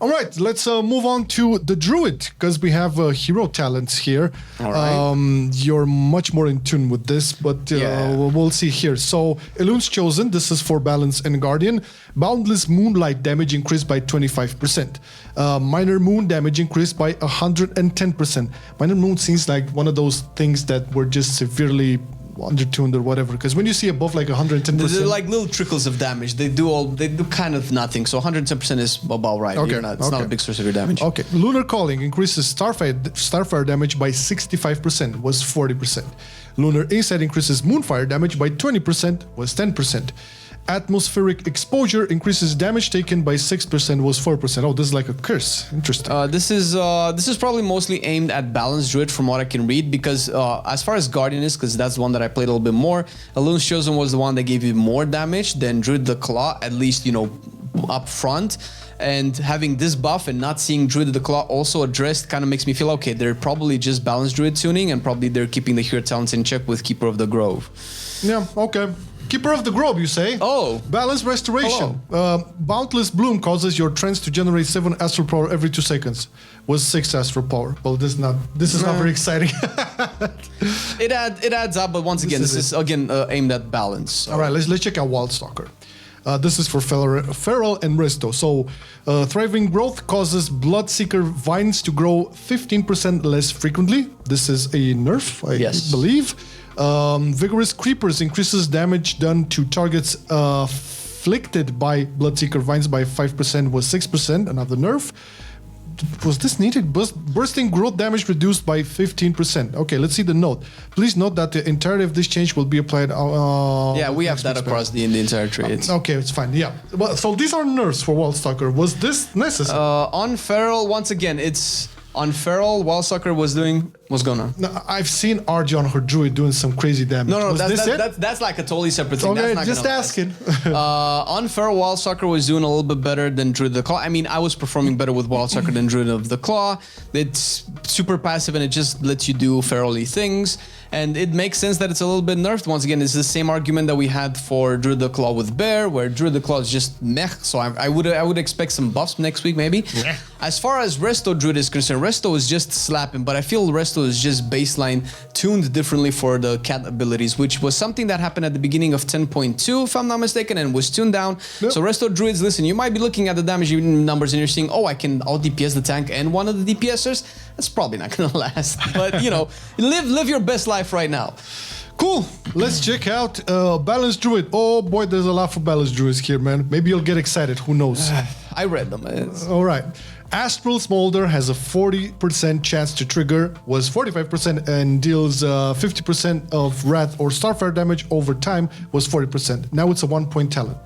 All right, let's move on to the Druid, because we have hero talents here. All right. You're much more in tune with this, but we'll see here. So, Elune's Chosen, this is for Balance and Guardian. Boundless Moonlight damage increased by 25%. Minor Moon damage increased by 110%. Minor Moon seems like one of those things that were just severely undertuned or whatever, because when you see above like 110%, they're like little trickles of damage. They do kind of nothing. So 110% is about right. Okay. It's not a big source of your damage. Okay. Lunar Calling increases Starfire damage by 65%, was 40%. Lunar Insight increases Moonfire damage by 20%, was 10%. Atmospheric Exposure increases damage taken by 6%, was 4%. Oh, this is like a curse. Interesting. This is probably mostly aimed at Balanced Druid from what I can read, because as far as Guardian is, because that's the one that I played a little bit more, Elune's Chosen was the one that gave you more damage than Druid the Claw, at least, up front. And having this buff and not seeing Druid the Claw also addressed kind of makes me feel, okay, they're probably just Balanced Druid tuning, and probably they're keeping the hero talents in check with Keeper of the Grove. Yeah, okay. Keeper of the Grove, you say? Oh. Balance Restoration. Boundless Bloom causes your trance to generate 7 astral power every 2 seconds. Was 6 astral power. Well, this is not very exciting. It adds up, but once again, this is again aimed at balance. So. All right, let's check out Wildstalker. This is for Feral and Resto. So, Thriving Growth causes Bloodseeker vines to grow 15% less frequently. This is a nerf, I believe. Vigorous Creepers increases damage done to targets afflicted by Bloodseeker vines by 5%, was 6%, another nerf. Was this needed? Bursting growth damage reduced by 15%. Okay, let's see the note. Please note that the entirety of this change will be applied. We have that across the entire tree. Okay, it's fine. Yeah. Well, so these are nerfs for Wildstalker. Was this necessary? On Feral, once again, it's on Feral. Wildstalker was gonna. No, I've seen RG on her Druid doing some crazy damage. No, that's like a totally separate thing. Okay, that's not just asking. On Feral, Wildstalker was doing a little bit better than Druid of the Claw. I mean, I was performing better with Wildstalker than Druid of the Claw. It's super passive and it just lets you do ferally things. And it makes sense that it's a little bit nerfed. Once again, it's the same argument that we had for Druid of the Claw with Bear, where Druid of the Claw is just meh. So I would expect some buffs next week, maybe. Yeah. As far as Resto Druid is concerned, Resto is just slapping, but I feel Resto is just baseline tuned differently for the cat abilities, which was something that happened at the beginning of 10.2, if I'm not mistaken, and was tuned down. Yep. So Resto Druids, listen, you might be looking at the damage numbers and you're seeing, oh, I can out DPS the tank and one of the DPSers. That's probably not gonna last, but live your best life right now. Cool. Let's check out Balanced Druid. Oh boy, there's a lot for Balanced Druids here, man. Maybe you'll get excited. Who knows? I read them. All right. Astral Smolder has a 40% chance to trigger, was 45%, and deals 50% of Wrath or Starfire damage over time, was 40%. Now it's a 1-point talent.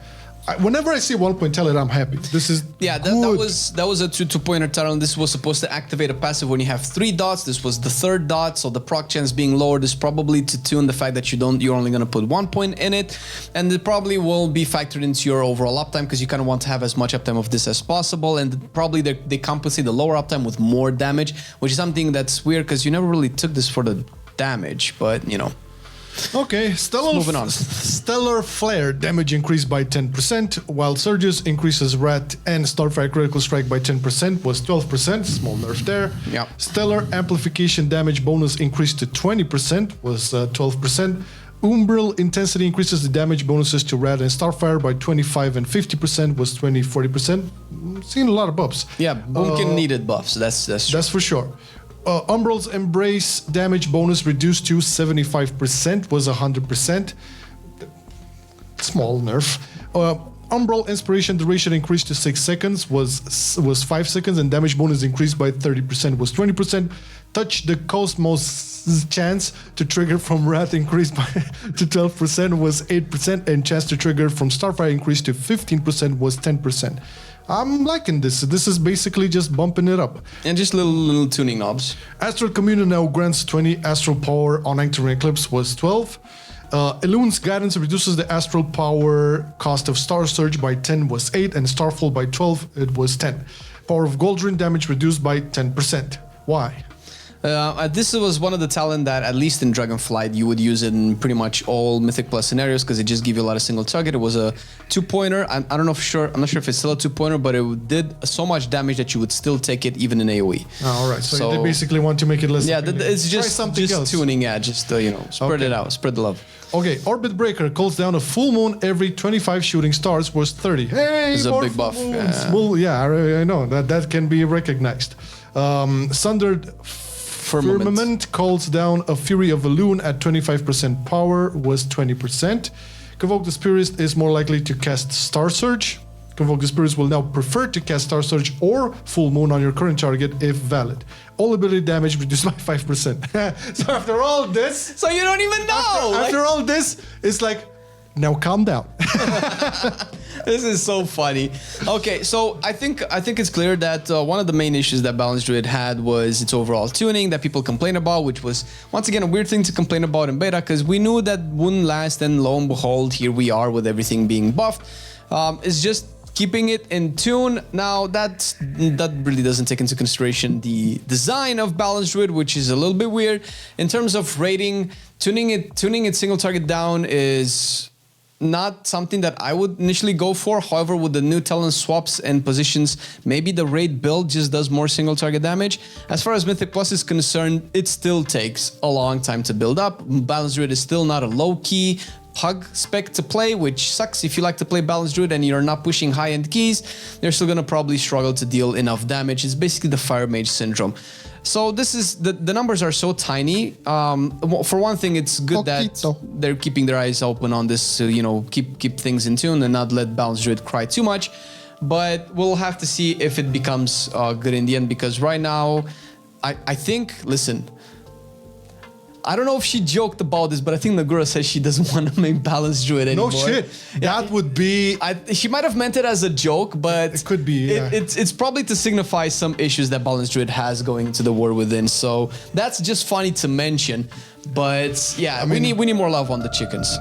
Whenever I see 1-point talent, I'm happy. This is that was a 2-pointer talent. This was supposed to activate a passive when you have 3 dots. This was the 3rd dot, so the proc chance being lowered is probably to tune the fact that you're only going to put 1 point in it, and it probably will be factored into your overall uptime because you kind of want to have as much uptime of this as possible, and probably they compensate the lower uptime with more damage, which is something that's weird because you never really took this for the damage, but Okay, moving on. Stellar Flare damage increased by 10%, while Surges increases Wrath and Starfire Critical Strike by 10%, was 12%, small nerf there. Yeah. Stellar Amplification damage bonus increased to 20%, was 12%. Umbral Intensity increases the damage bonuses to Wrath and Starfire by 25 and 50%, was 40%. Seen a lot of buffs. Yeah, Boomkin needed buffs, that's true. That's for sure. Umbral's Embrace damage bonus reduced to 75%, was 100%. Small nerf. Umbral Inspiration duration increased to 6 seconds, was 5 seconds, and damage bonus increased by 30%, was 20%. Touch the Cosmos chance to trigger from Wrath increased by to 12%, was 8%, and chance to trigger from Starfire increased to 15%, was 10%. I'm liking this. This is basically just bumping it up. And just little tuning knobs. Astral Communion now grants 20 astral power on entering Eclipse, was 12. Elune's Guidance reduces the astral power cost of Star Surge by 10, was 8, and Starfall by 12, it was 10. Power of Goldrin damage reduced by 10%. Why? This was one of the talent that, at least in Dragonflight, you would use it in pretty much all Mythic Plus scenarios because it just gave you a lot of single target. It was a 2-pointer. I'm not sure if it's still a 2-pointer, but it did so much damage that you would still take it even in AoE. Oh, all right. So they basically want to make it less. Yeah, it's just else. tuning. Yeah, just spread it out, spread the love. Okay, Orbit Breaker calls down a full moon every 25 shooting stars worth 30. Hey, it's a big buff. Yeah. Well, yeah, I know that can be recognized. Sundered Firmament calls down a Fury of Elune at 25% power, was 20%. Convoke the Spirit is more likely to cast Star Surge. Convoke the Spirits will now prefer to cast Star Surge or Full Moon on your current target if valid. All ability damage reduced by 5%. So after all this... So you don't even know! After all this, it's like, now calm down. This is so funny. Okay, so I think it's clear that one of the main issues that Balanced Druid had was its overall tuning that people complain about, which was, once again, a weird thing to complain about in beta, because we knew that wouldn't last, and lo and behold, here we are with everything being buffed. It's just keeping it in tune. Now, that really doesn't take into consideration the design of Balanced Druid, which is a little bit weird. In terms of rating, tuning its single target down is not something that I would initially go for. However, with the new talent swaps and positions, maybe the raid build just does more single target damage. As far as Mythic Plus is concerned, it still takes a long time to build up. Balanced Druid is still not a low-key pug spec to play, which sucks if you like to play Balanced Druid and you're not pushing high-end keys. You're still gonna probably struggle to deal enough damage. It's basically the Fire Mage syndrome. So this is the numbers are so tiny. For one thing, it's good that they're keeping their eyes open on this to keep things in tune and not let Balanced Druid cry too much. But we'll have to see if it becomes good in the end, because right now, I think, listen, I don't know if she joked about this, but I think Nagura says she doesn't want to make Balanced Druid anymore. No shit. That would be... she might have meant it as a joke, but... It could be, yeah. It's probably to signify some issues that Balanced Druid has going into the War Within. So that's just funny to mention. But yeah, we need more love on the chickens.